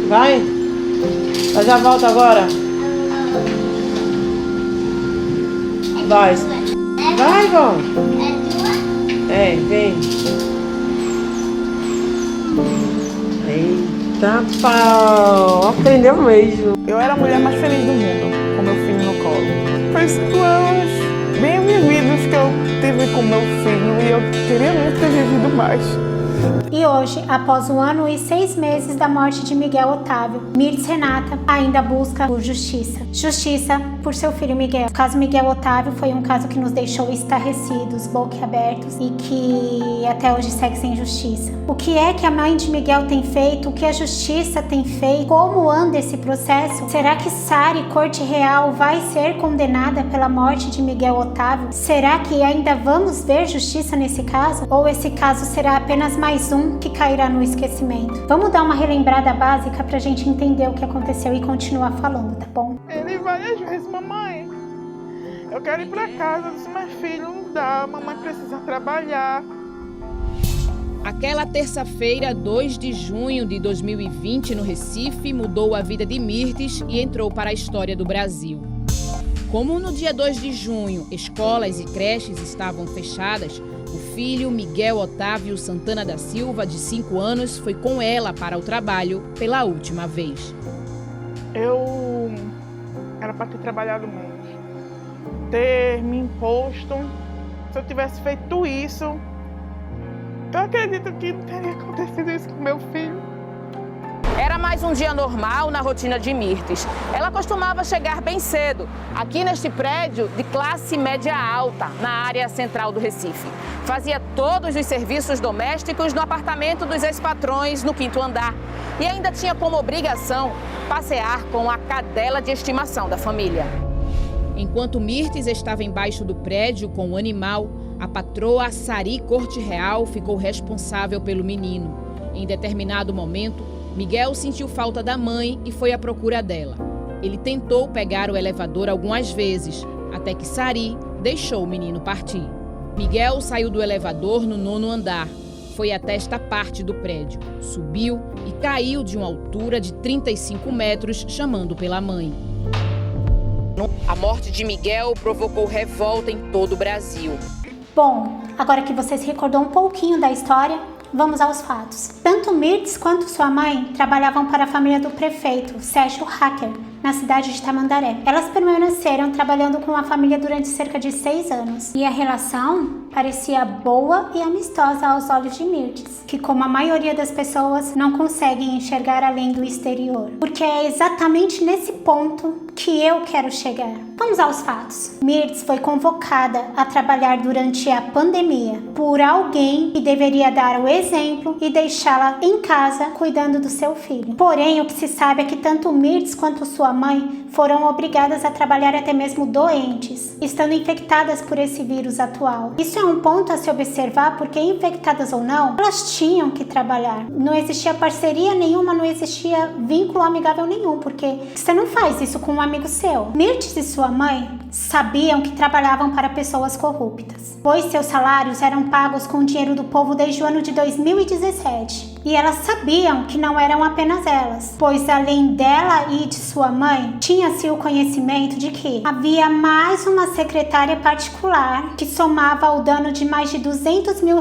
Vai? Eu já volto agora. Vai. Vai, Ivon. É, vem. Eita, pau. Aprendeu mesmo. Eu era a mulher mais feliz do mundo, com meu filho no colo. Foi 5 anos bem vividos que eu tive com meu filho e eu queria muito ter vivido mais. E hoje, após 1 ano e 6 meses da morte de Miguel Otávio, Mirtz Renata ainda busca por justiça. Justiça por seu filho Miguel. O caso Miguel Otávio foi um caso que nos deixou estarrecidos, boquiabertos e que até hoje segue sem justiça. O que é que a mãe de Miguel tem feito? O que a justiça tem feito? Como anda esse processo? Será que Sari Corte Real vai ser condenada pela morte de Miguel Otávio? Será que ainda vamos ver justiça nesse caso? Ou esse caso será apenas mais um que cairá no esquecimento? Vamos dar uma relembrada básica pra gente entender o que aconteceu e continuar falando, tá bom? Ele várias vezes, mamãe, eu quero ir pra casa. Eu disse, mas filho, não dá, mamãe precisa trabalhar. Aquela terça-feira, 2 de junho de 2020, no Recife, mudou a vida de Mirtz e entrou para a história do Brasil. Como no dia 2 de junho, escolas e creches estavam fechadas, o filho Miguel Otávio Santana da Silva, de 5 anos, foi com ela para o trabalho pela última vez. Eu era para ter trabalhado menos, ter me imposto. Se eu tivesse feito isso, eu acredito que não teria acontecido isso com meu filho. Era mais um dia normal na rotina de Mirtz. Ela costumava chegar bem cedo, aqui neste prédio de classe média alta, na área central do Recife. Fazia todos os serviços domésticos no apartamento dos ex-patrões, no 5º andar. E ainda tinha como obrigação passear com a cadela de estimação da família. Enquanto Mirtz estava embaixo do prédio com o animal, a patroa Sari Corte Real ficou responsável pelo menino. Em determinado momento, Miguel sentiu falta da mãe e foi à procura dela. Ele tentou pegar o elevador algumas vezes, até que Sari deixou o menino partir. Miguel saiu do elevador no 9º andar, foi até esta parte do prédio, subiu e caiu de uma altura de 35 metros, chamando pela mãe. A morte de Miguel provocou revolta em todo o Brasil. Bom, agora que você se recordou um pouquinho da história, vamos aos fatos. Tanto Mirtz quanto sua mãe trabalhavam para a família do prefeito, Sérgio Hacker, na cidade de Tamandaré. Elas permaneceram trabalhando com a família durante cerca de 6 anos. E a relação parecia boa e amistosa aos olhos de Mirtz, que, como a maioria das pessoas, não conseguem enxergar além do exterior. Porque é exatamente nesse ponto que eu quero chegar. Vamos aos fatos. Mirtz foi convocada a trabalhar durante a pandemia por alguém que deveria dar o exemplo e deixá-la em casa cuidando do seu filho. Porém, o que se sabe é que tanto Mirtz quanto sua mãe foram obrigadas a trabalhar até mesmo doentes, estando infectadas por esse vírus atual. Isso é um ponto a se observar porque, infectadas ou não, elas tinham que trabalhar. Não existia parceria nenhuma, não existia vínculo amigável nenhum, porque você não faz isso com um amigo seu. Mirtz e sua mãe sabiam que trabalhavam para pessoas corruptas, pois seus salários eram pagos com o dinheiro do povo desde o ano de 2017. E elas sabiam que não eram apenas elas, pois além dela e de sua mãe, tinha-se o conhecimento de que havia mais uma secretária particular que somava ao dano de mais de R$200 mil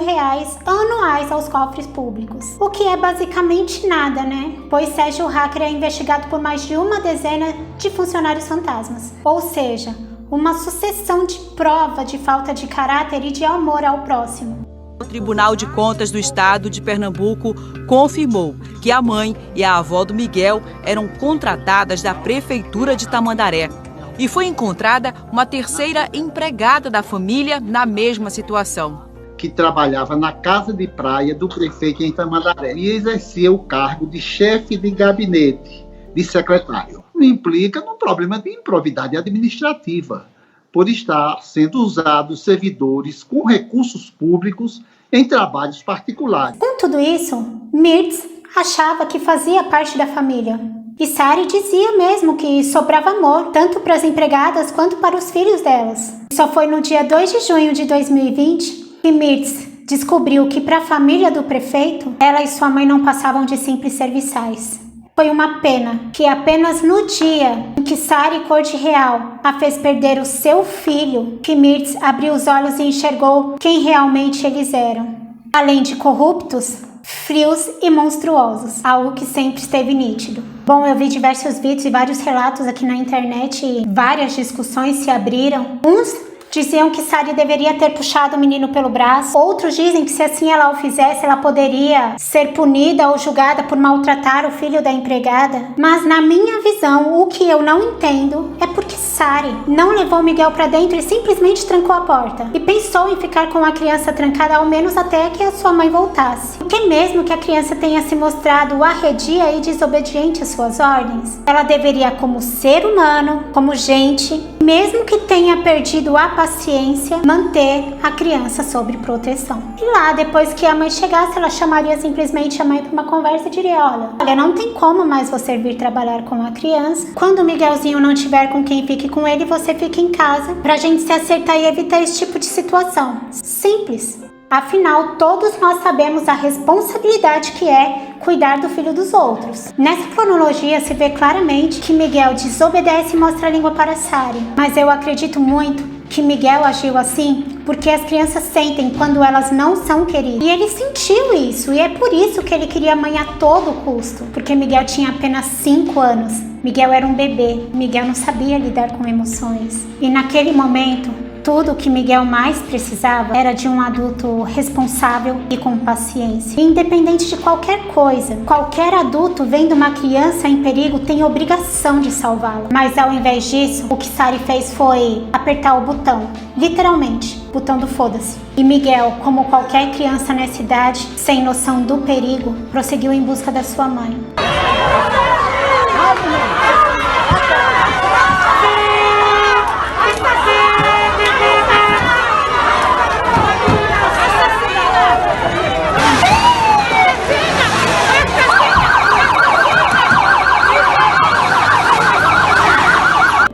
anuais aos cofres públicos. O que é basicamente nada, né? Pois Sérgio Hacker é investigado por mais de uma dezena de funcionários fantasmas. Ou seja, uma sucessão de prova de falta de caráter e de amor ao próximo. O Tribunal de Contas do Estado de Pernambuco confirmou que a mãe e a avó do Miguel eram contratadas da Prefeitura de Tamandaré. E foi encontrada uma terceira empregada da família na mesma situação. Que trabalhava na casa de praia do prefeito em Tamandaré e exercia o cargo de chefe de gabinete de secretário. Implica num problema de improbidade administrativa, por estar sendo usados servidores com recursos públicos em trabalhos particulares. Com tudo isso, Mirtz achava que fazia parte da família. E Sari dizia mesmo que sobrava amor, tanto para as empregadas quanto para os filhos delas. Só foi no dia 2 de junho de 2020 que Mirtz descobriu que para a família do prefeito, ela e sua mãe não passavam de simples serviçais. Foi uma pena que apenas no dia em que Sari Corte Real a fez perder o seu filho, que Mirtz abriu os olhos e enxergou quem realmente eles eram. Além de corruptos, frios e monstruosos, algo que sempre esteve nítido. Bom, eu vi diversos vídeos e vários relatos aqui na internet e várias discussões se abriram. Uns diziam que Sari deveria ter puxado o menino pelo braço. Outros dizem que se assim ela o fizesse, ela poderia ser punida ou julgada por maltratar o filho da empregada. Mas na minha visão, o que eu não entendo é porque Sari não levou Miguel para dentro e simplesmente trancou a porta. E pensou em ficar com a criança trancada ao menos até que a sua mãe voltasse. Porque mesmo que a criança tenha se mostrado arredia e desobediente às suas ordens, ela deveria, como ser humano, como gente, mesmo que tenha perdido a paciência, manter a criança sob proteção. E lá, depois que a mãe chegasse, ela chamaria simplesmente a mãe para uma conversa e diria: olha, não tem como mais você vir trabalhar com a criança. Quando o Miguelzinho não tiver com quem fique com ele, você fica em casa pra gente se acertar e evitar esse tipo de situação. Simples. Afinal, todos nós sabemos a responsabilidade que é cuidar do filho dos outros. Nessa cronologia se vê claramente que Miguel desobedece e mostra a língua para Sari. Mas eu acredito muito que Miguel agiu assim porque as crianças sentem quando elas não são queridas. E ele sentiu isso, e é por isso que ele queria a mãe a todo custo. Porque Miguel tinha apenas 5 anos. Miguel era um bebê. Miguel não sabia lidar com emoções. E naquele momento, tudo o que Miguel mais precisava era de um adulto responsável e com paciência. Independente de qualquer coisa, qualquer adulto vendo uma criança em perigo tem obrigação de salvá-la. Mas ao invés disso, o que Sari fez foi apertar o botão, literalmente, botão do foda-se. E Miguel, como qualquer criança nessa idade, sem noção do perigo, prosseguiu em busca da sua mãe.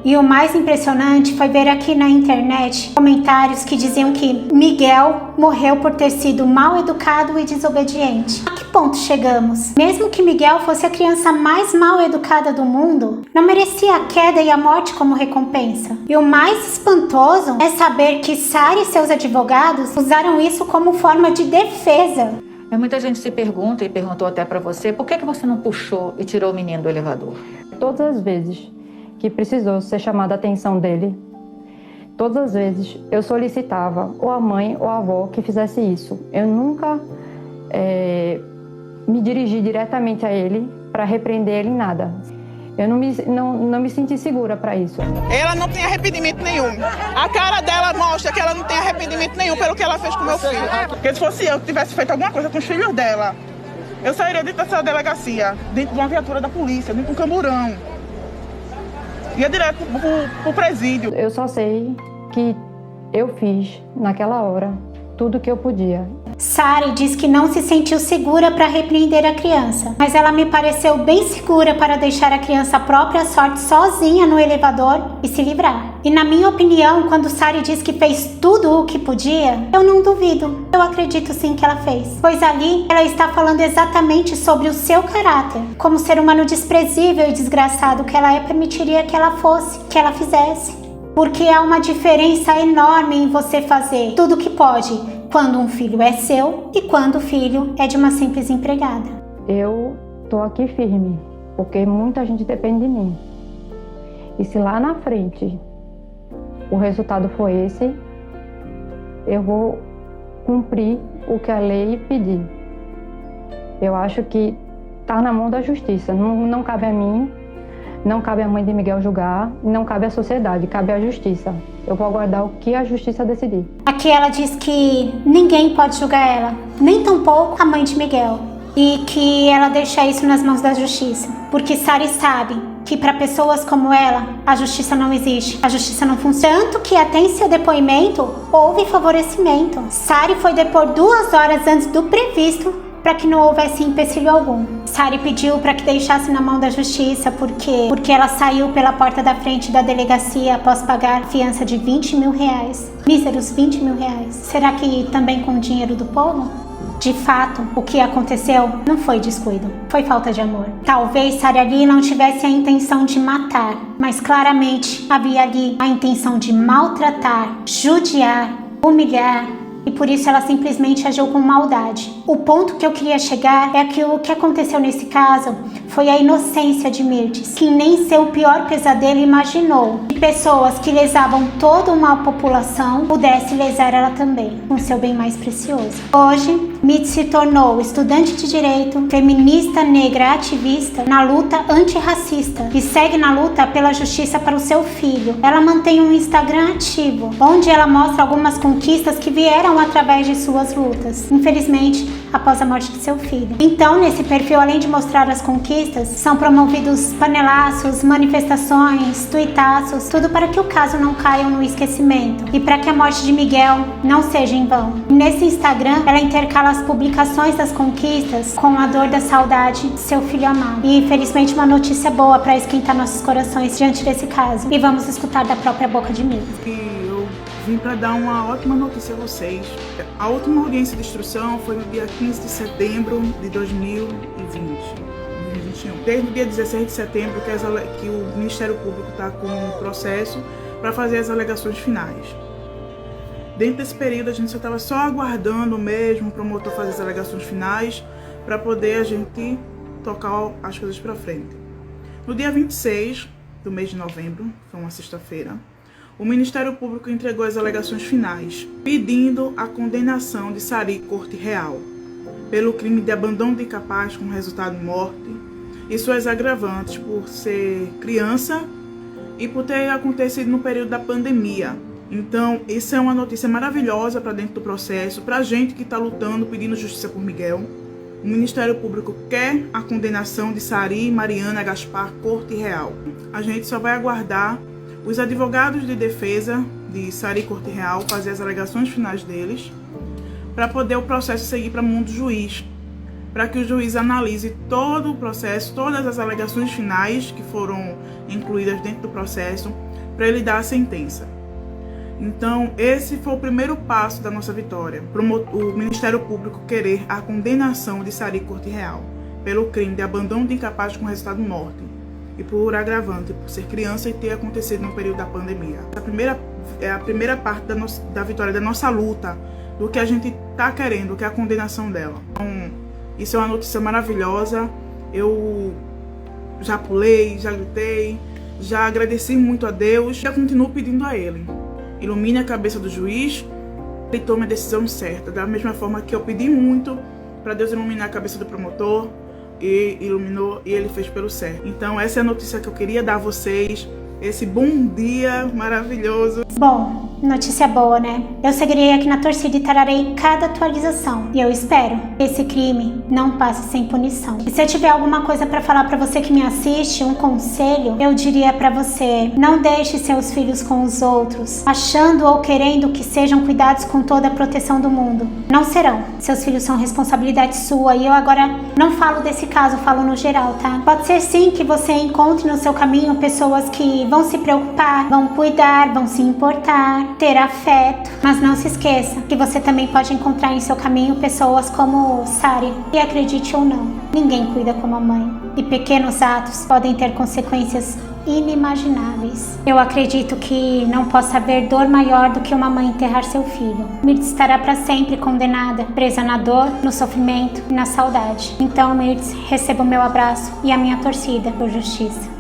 E o mais impressionante foi ver aqui na internet comentários que diziam que Miguel morreu por ter sido mal educado e desobediente. A que ponto chegamos? Mesmo que Miguel fosse a criança mais mal educada do mundo, não merecia a queda e a morte como recompensa. E o mais espantoso é saber que Sari e seus advogados usaram isso como forma de defesa. Muita gente se pergunta, e perguntou até para você, por que você não puxou e tirou o menino do elevador? Todas as vezes que precisou ser chamada a atenção dele, todas as vezes eu solicitava ou a mãe ou a avó que fizesse isso. Eu nunca me dirigi diretamente a ele para repreender ele em nada. Eu não me senti segura para isso. Ela não tem arrependimento nenhum. A cara dela mostra que ela não tem arrependimento nenhum pelo que ela fez com meu filho. Porque se fosse eu que tivesse feito alguma coisa com os filhos dela, eu sairia dentro dessa delegacia, dentro de uma viatura da polícia, dentro de um camburão. Ia direto pro presídio. Eu só sei que eu fiz, naquela hora, tudo o que eu podia. Sari diz que não se sentiu segura para repreender a criança, mas ela me pareceu bem segura para deixar a criança à própria sorte sozinha no elevador e se livrar. E na minha opinião, quando Sari diz que fez tudo o que podia, eu não duvido. Eu acredito sim que ela fez. Pois ali ela está falando exatamente sobre o seu caráter. Como ser humano desprezível e desgraçado que ela é, permitiria que ela fosse, que ela fizesse. Porque há uma diferença enorme em você fazer tudo o que pode quando um filho é seu e quando o filho é de uma simples empregada. Eu tô aqui firme, porque muita gente depende de mim. E se lá na frente o resultado for esse, eu vou cumprir o que a lei pedir. Eu acho que tá na mão da justiça, não cabe a mim. Não cabe à mãe de Miguel julgar, não cabe à sociedade, cabe à justiça. Eu vou aguardar o que a justiça decidir. Aqui ela diz que ninguém pode julgar ela, nem tampouco a mãe de Miguel. E que ela deixa isso nas mãos da justiça. Porque Sari sabe que para pessoas como ela, a justiça não existe, a justiça não funciona. Tanto que até em seu depoimento, houve favorecimento. Sari foi depor 2 horas antes do previsto para que não houvesse empecilho algum. Sari pediu para que deixasse na mão da justiça porque ela saiu pela porta da frente da delegacia após pagar fiança de 20 mil reais. Míseros 20 mil reais. Será que também com o dinheiro do povo? De fato, o que aconteceu não foi descuido, foi falta de amor. Talvez Sari ali não tivesse a intenção de matar, mas claramente havia ali a intenção de maltratar, judiar, humilhar, e por isso ela simplesmente agiu com maldade. O ponto que eu queria chegar é que o que aconteceu nesse caso foi a inocência de Mirtes, que nem seu pior pesadelo imaginou que pessoas que lesavam toda uma população pudessem lesar ela também, com seu bem mais precioso. Hoje, Mirtes se tornou estudante de direito, feminista negra ativista na luta antirracista e segue na luta pela justiça para o seu filho. Ela mantém um Instagram ativo, onde ela mostra algumas conquistas que vieram através de suas lutas, infelizmente após a morte de seu filho. Então, nesse perfil, além de mostrar as conquistas, são promovidos panelaços, manifestações, tuitaços, tudo para que o caso não caia no esquecimento e para que a morte de Miguel não seja em vão. Nesse Instagram, ela intercala as publicações das conquistas com a dor da saudade de seu filho amado. E infelizmente uma notícia boa para esquentar nossos corações diante desse caso. E vamos escutar da própria boca de Mirtes. Vim para dar uma ótima notícia a vocês. A última audiência de instrução foi no dia 15 de setembro de 2021. Desde o dia 16 de setembro que o Ministério Público está com um processo para fazer as alegações finais. Dentro desse período a gente só estava aguardando mesmo o promotor fazer as alegações finais para poder a gente tocar as coisas para frente. No dia 26 do mês de novembro, foi uma sexta-feira, o Ministério Público entregou as alegações finais, pedindo a condenação de Sari Corte Real pelo crime de abandono de incapaz com resultado de morte e suas agravantes por ser criança e por ter acontecido no período da pandemia. Então, isso é uma notícia maravilhosa para dentro do processo, para a gente que está lutando, pedindo justiça por Miguel. O Ministério Público quer a condenação de Sari Mariana Gaspar Corte Real. A gente só vai aguardar os advogados de defesa de Sari Corte Real fazer as alegações finais deles, para poder o processo seguir para a mão do juiz, para que o juiz analise todo o processo, todas as alegações finais que foram incluídas dentro do processo, para ele dar a sentença. Então, esse foi o primeiro passo da nossa vitória, o Ministério Público querer a condenação de Sari Corte Real pelo crime de abandono de incapaz com resultado de morte, e por agravante, por ser criança e ter acontecido no período da pandemia. É a primeira parte da vitória da nossa luta, do que a gente está querendo, que é a condenação dela. Então, isso é uma notícia maravilhosa. Eu já pulei, já gritei, já agradeci muito a Deus e eu continuo pedindo a Ele. Ilumine a cabeça do juiz e tome a decisão certa. Da mesma forma que eu pedi muito para Deus iluminar a cabeça do promotor, e iluminou e ele fez pelo certo. Então essa é a notícia que eu queria dar a vocês, esse bom dia maravilhoso. Bom, notícia boa, né? Eu seguirei aqui na torcida e trarei cada atualização. E eu espero que esse crime não passe sem punição. E se eu tiver alguma coisa pra falar pra você que me assiste, um conselho, eu diria pra você: não deixe seus filhos com os outros, achando ou querendo que sejam cuidados com toda a proteção do mundo. Não serão. Seus filhos são responsabilidade sua. E eu agora não falo desse caso, falo no geral, tá? Pode ser sim que você encontre no seu caminho pessoas que vão se preocupar, vão cuidar, vão se importar, ter afeto, mas não se esqueça que você também pode encontrar em seu caminho pessoas como Sari. E acredite ou não, ninguém cuida como a mãe. E pequenos atos podem ter consequências inimagináveis. Eu acredito que não possa haver dor maior do que uma mãe enterrar seu filho. Mirtes estará para sempre condenada, presa na dor, no sofrimento e na saudade. Então, Mirtes, receba o meu abraço e a minha torcida por justiça.